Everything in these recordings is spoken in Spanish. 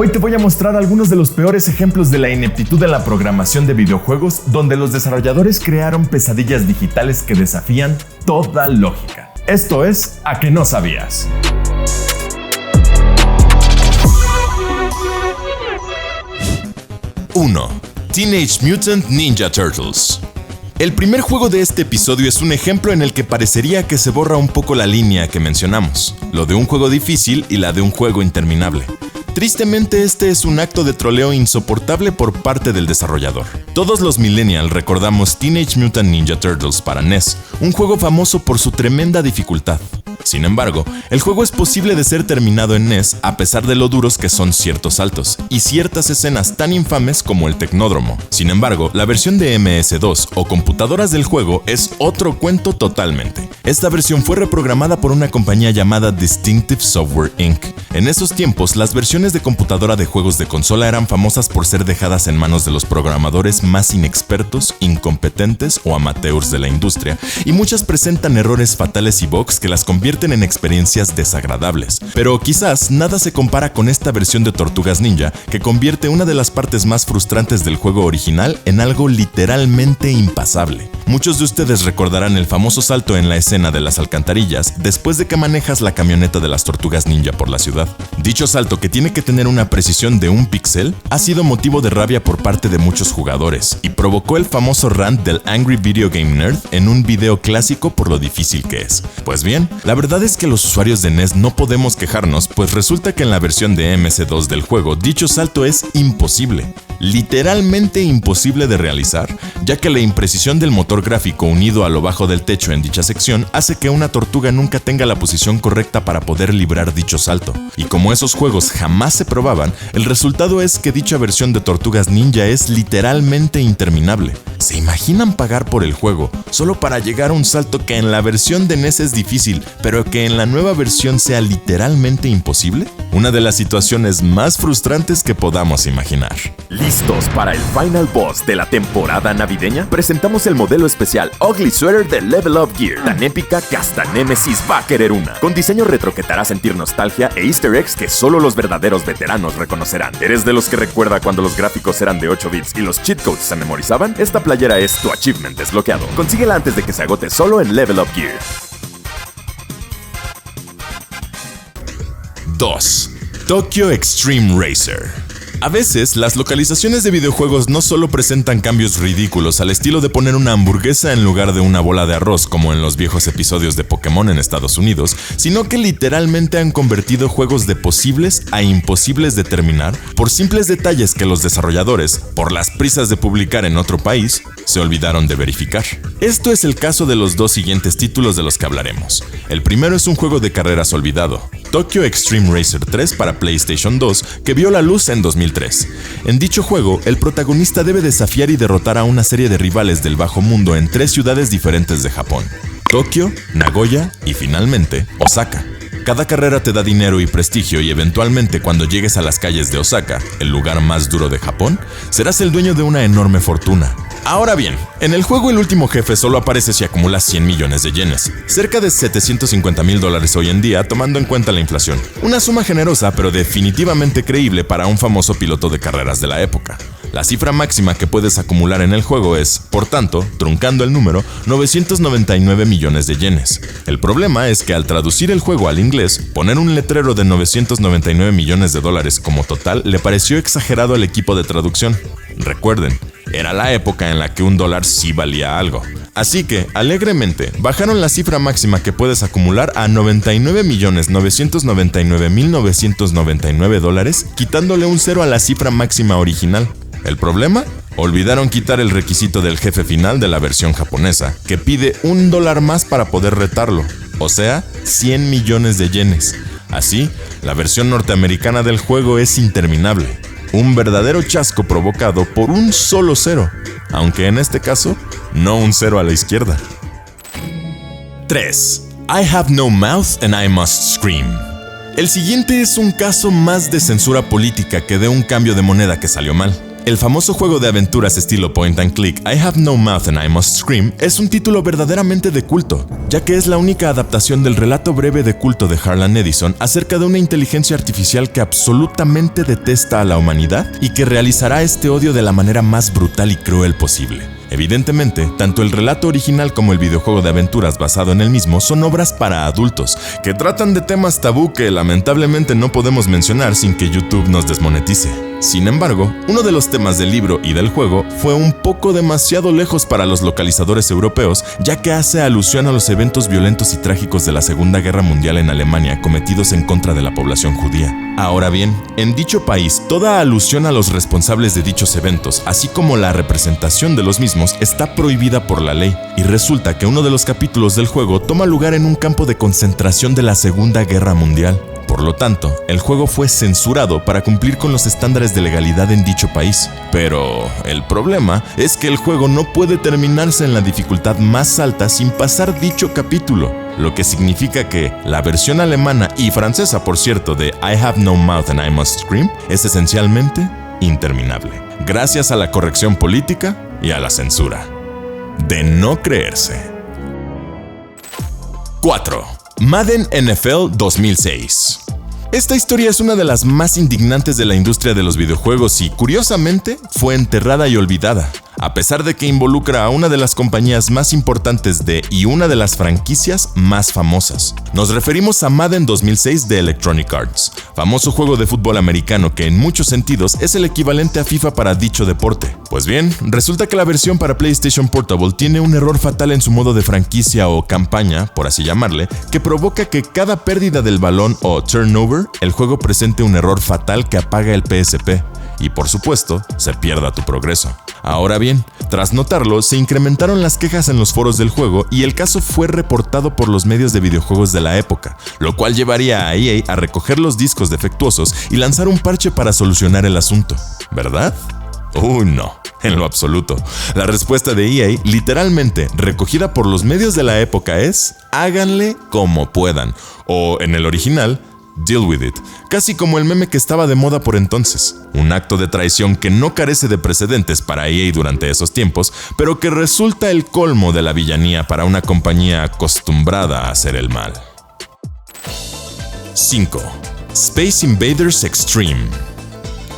Hoy te voy a mostrar algunos de los peores ejemplos de la ineptitud en la programación de videojuegos, donde los desarrolladores crearon pesadillas digitales que desafían toda lógica. Esto es ¿A que no sabías? ¡1! Teenage Mutant Ninja Turtles. El primer juego de este episodio es un ejemplo en el que parecería que se borra un poco la línea que mencionamos, lo de un juego difícil y la de un juego interminable. Tristemente, este es un acto de troleo insoportable por parte del desarrollador. Todos los millennials recordamos Teenage Mutant Ninja Turtles para NES, un juego famoso por su tremenda dificultad. Sin embargo, el juego es posible de ser terminado en NES a pesar de lo duros que son ciertos saltos y ciertas escenas tan infames como el Tecnódromo. Sin embargo, la versión de MS2 o computadoras del juego es otro cuento totalmente. Esta versión fue reprogramada por una compañía llamada Distinctive Software Inc. En esos tiempos, las versiones de computadora de juegos de consola eran famosas por ser dejadas en manos de los programadores más inexpertos, incompetentes o amateurs de la industria, y muchas presentan errores fatales y bugs que las convierten en experiencias desagradables. Pero quizás nada se compara con esta versión de Tortugas Ninja, que convierte una de las partes más frustrantes del juego original en algo literalmente impasable. Muchos de ustedes recordarán el famoso salto en la escena de las alcantarillas después de que manejas la camioneta de las Tortugas Ninja por la ciudad. Dicho salto, que tiene que tener una precisión de un píxel, ha sido motivo de rabia por parte de muchos jugadores y provocó el famoso rant del Angry Video Game Nerd en un video clásico por lo difícil que es. Pues bien, la verdad es que los usuarios de NES no podemos quejarnos, pues resulta que en la versión de MS2 del juego dicho salto es imposible. Literalmente imposible de realizar, ya que la imprecisión del motor gráfico unido a lo bajo del techo en dicha sección hace que una tortuga nunca tenga la posición correcta para poder librar dicho salto. Y como esos juegos jamás se probaban, el resultado es que dicha versión de Tortugas Ninja es literalmente interminable. ¿Se imaginan pagar por el juego solo para llegar a un salto que en la versión de NES es difícil, pero que en la nueva versión sea literalmente imposible? Una de las situaciones más frustrantes que podamos imaginar. ¿Listos para el final boss de la temporada navideña? Presentamos el modelo especial Ugly Sweater de Level Up Gear, tan épica que hasta Nemesis va a querer una. Con diseño retro que te hará sentir nostalgia e easter eggs que solo los verdaderos veteranos reconocerán. ¿Eres de los que recuerda cuando los gráficos eran de 8 bits y los cheat codes se memorizaban? Esta playera es tu achievement desbloqueado. Consíguela antes de que se agote solo en Level Up Gear. 2. Tokyo Extreme Racer. A veces, las localizaciones de videojuegos no solo presentan cambios ridículos al estilo de poner una hamburguesa en lugar de una bola de arroz como en los viejos episodios de Pokémon en Estados Unidos, sino que literalmente han convertido juegos de posibles a imposibles de terminar por simples detalles que los desarrolladores, por las prisas de publicar en otro país, se olvidaron de verificar. Esto es el caso de los dos siguientes títulos de los que hablaremos. El primero es un juego de carreras olvidado, Tokyo Extreme Racer 3 para PlayStation 2, que vio la luz en 2003. En dicho juego, el protagonista debe desafiar y derrotar a una serie de rivales del bajo mundo en 3 ciudades diferentes de Japón: Tokio, Nagoya y finalmente Osaka. Cada carrera te da dinero y prestigio y eventualmente cuando llegues a las calles de Osaka, el lugar más duro de Japón, serás el dueño de una enorme fortuna. Ahora bien, en el juego el último jefe solo aparece si acumulas 100 millones de yenes, cerca de $750,000 hoy en día tomando en cuenta la inflación. Una suma generosa pero definitivamente creíble para un famoso piloto de carreras de la época. La cifra máxima que puedes acumular en el juego es, por tanto, truncando el número, 999 millones de yenes. El problema es que al traducir el juego al inglés, poner un letrero de 999 millones de dólares como total le pareció exagerado al equipo de traducción. Recuerden, era la época en la que $1 sí valía algo. Así que, alegremente, bajaron la cifra máxima que puedes acumular a $99,999,999, quitándole un cero a la cifra máxima original. ¿El problema? Olvidaron quitar el requisito del jefe final de la versión japonesa, que pide $1 más para poder retarlo, o sea, 100 millones de yenes. Así, la versión norteamericana del juego es interminable. Un verdadero chasco provocado por un solo cero, aunque en este caso, no un cero a la izquierda. 3. I have no mouth and I must scream. El siguiente es un caso más de censura política que de un cambio de moneda que salió mal. El famoso juego de aventuras estilo point and click I Have No Mouth and I Must Scream es un título verdaderamente de culto, ya que es la única adaptación del relato breve de culto de Harlan Ellison acerca de una inteligencia artificial que absolutamente detesta a la humanidad y que realizará este odio de la manera más brutal y cruel posible. Evidentemente, tanto el relato original como el videojuego de aventuras basado en el mismo son obras para adultos, que tratan de temas tabú que lamentablemente no podemos mencionar sin que YouTube nos desmonetice. Sin embargo, uno de los temas del libro y del juego fue un poco demasiado lejos para los localizadores europeos, ya que hace alusión a los eventos violentos y trágicos de la Segunda Guerra Mundial en Alemania cometidos en contra de la población judía. Ahora bien, en dicho país, toda alusión a los responsables de dichos eventos, así como la representación de los mismos, está prohibida por la ley, y resulta que uno de los capítulos del juego toma lugar en un campo de concentración de la Segunda Guerra Mundial. Por lo tanto, el juego fue censurado para cumplir con los estándares de legalidad en dicho país. Pero el problema es que el juego no puede terminarse en la dificultad más alta sin pasar dicho capítulo, lo que significa que la versión alemana y francesa, por cierto, de I Have No Mouth and I Must Scream es esencialmente interminable, gracias a la corrección política y a la censura. De no creerse. 4. Madden NFL 2006. Esta historia es una de las más indignantes de la industria de los videojuegos y, curiosamente, fue enterrada y olvidada, a pesar de que involucra a una de las compañías más importantes y una de las franquicias más famosas. Nos referimos a Madden 2006 de Electronic Arts, famoso juego de fútbol americano que en muchos sentidos es el equivalente a FIFA para dicho deporte. Pues bien, resulta que la versión para PlayStation Portable tiene un error fatal en su modo de franquicia o campaña, por así llamarle, que provoca que cada pérdida del balón o turnover, el juego presente un error fatal que apaga el PSP y, por supuesto, se pierda tu progreso. Ahora bien, tras notarlo, se incrementaron las quejas en los foros del juego y el caso fue reportado por los medios de videojuegos de la época, lo cual llevaría a EA a recoger los discos defectuosos y lanzar un parche para solucionar el asunto. ¿Verdad? No, en lo absoluto. La respuesta de EA, literalmente recogida por los medios de la época, es háganle como puedan, o en el original, deal with it, casi como el meme que estaba de moda por entonces. Un acto de traición que no carece de precedentes para EA durante esos tiempos, pero que resulta el colmo de la villanía para una compañía acostumbrada a hacer el mal. 5. Space Invaders Extreme.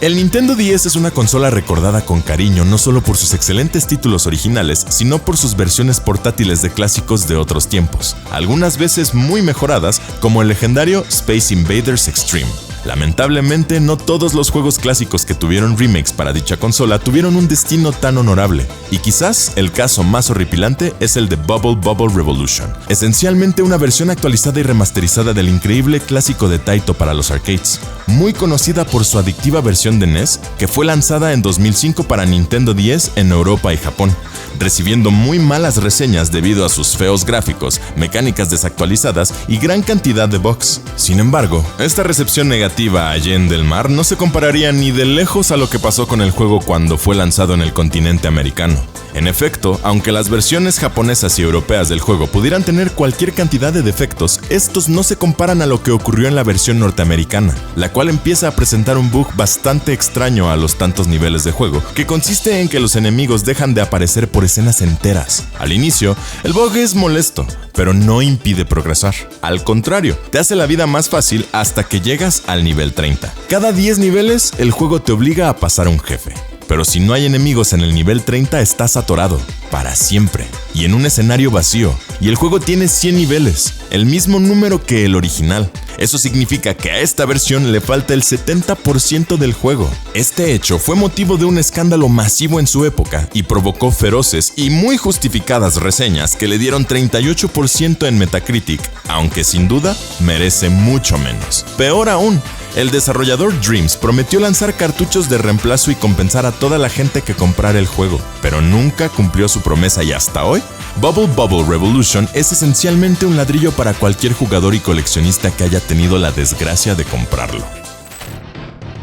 El Nintendo DS es una consola recordada con cariño no solo por sus excelentes títulos originales, sino por sus versiones portátiles de clásicos de otros tiempos, algunas veces muy mejoradas, como el legendario Space Invaders Extreme. Lamentablemente, no todos los juegos clásicos que tuvieron remakes para dicha consola tuvieron un destino tan honorable, y quizás el caso más horripilante es el de Bubble Bobble Revolution, esencialmente una versión actualizada y remasterizada del increíble clásico de Taito para los arcades, muy conocida por su adictiva versión de NES, que fue lanzada en 2005 para Nintendo DS en Europa y Japón, recibiendo muy malas reseñas debido a sus feos gráficos, mecánicas desactualizadas y gran cantidad de bugs. Sin embargo, esta recepción negativa allende el mar no se compararía ni de lejos a lo que pasó con el juego cuando fue lanzado en el continente americano. En efecto, aunque las versiones japonesas y europeas del juego pudieran tener cualquier cantidad de defectos, estos no se comparan a lo que ocurrió en la versión norteamericana, la cual empieza a presentar un bug bastante extraño a los tantos niveles de juego, que consiste en que los enemigos dejan de aparecer por escenas enteras. Al inicio, el bug es molesto, pero no impide progresar. Al contrario, te hace la vida más fácil hasta que llegas al nivel 30. Cada 10 niveles, el juego te obliga a pasar a un jefe. Pero si no hay enemigos en el nivel 30, estás atorado, para siempre, y en un escenario vacío. Y el juego tiene 100 niveles, el mismo número que el original. Eso significa que a esta versión le falta el 70% del juego. Este hecho fue motivo de un escándalo masivo en su época y provocó feroces y muy justificadas reseñas que le dieron 38% en Metacritic, aunque sin duda merece mucho menos. Peor aún, el desarrollador Dreams prometió lanzar cartuchos de reemplazo y compensar a toda la gente que comprara el juego, pero nunca cumplió su promesa y hasta hoy, Bubble Bobble Revolution es esencialmente un ladrillo para cualquier jugador y coleccionista que haya tenido la desgracia de comprarlo.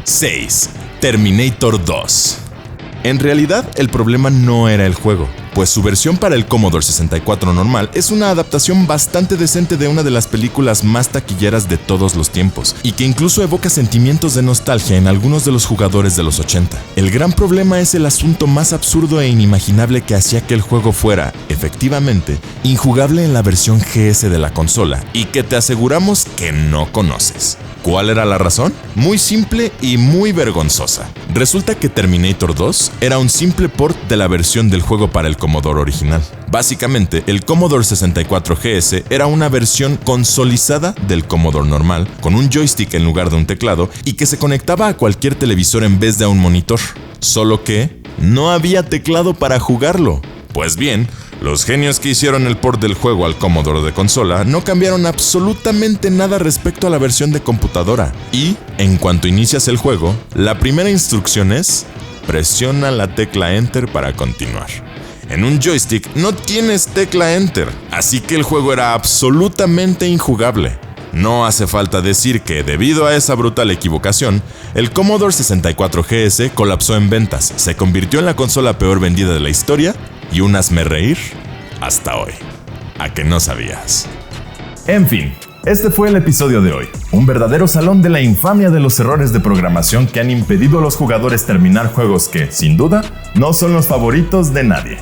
6. Terminator 2. En realidad, el problema no era el juego, pues su versión para el Commodore 64 normal es una adaptación bastante decente de una de las películas más taquilleras de todos los tiempos, y que incluso evoca sentimientos de nostalgia en algunos de los jugadores de los 80. El gran problema es el asunto más absurdo e inimaginable que hacía que el juego fuera, efectivamente, injugable en la versión GS de la consola, y que te aseguramos que no conoces. ¿Cuál era la razón? Muy simple y muy vergonzosa. Resulta que Terminator 2 era un simple port de la versión del juego para el Commodore original. Básicamente, el Commodore 64 GS era una versión consolizada del Commodore normal, con un joystick en lugar de un teclado y que se conectaba a cualquier televisor en vez de a un monitor. Solo que no había teclado para jugarlo. Pues bien, los genios que hicieron el port del juego al Commodore de consola no cambiaron absolutamente nada respecto a la versión de computadora. Y, en cuanto inicias el juego, la primera instrucción es: presiona la tecla Enter para continuar. En un joystick no tienes tecla Enter, así que el juego era absolutamente injugable. No hace falta decir que, debido a esa brutal equivocación, el Commodore 64 GS colapsó en ventas, se convirtió en la consola peor vendida de la historia y un hazmerreír hasta hoy. ¿A que no sabías? En fin, este fue el episodio de hoy. Un verdadero salón de la infamia de los errores de programación que han impedido a los jugadores terminar juegos que, sin duda, no son los favoritos de nadie.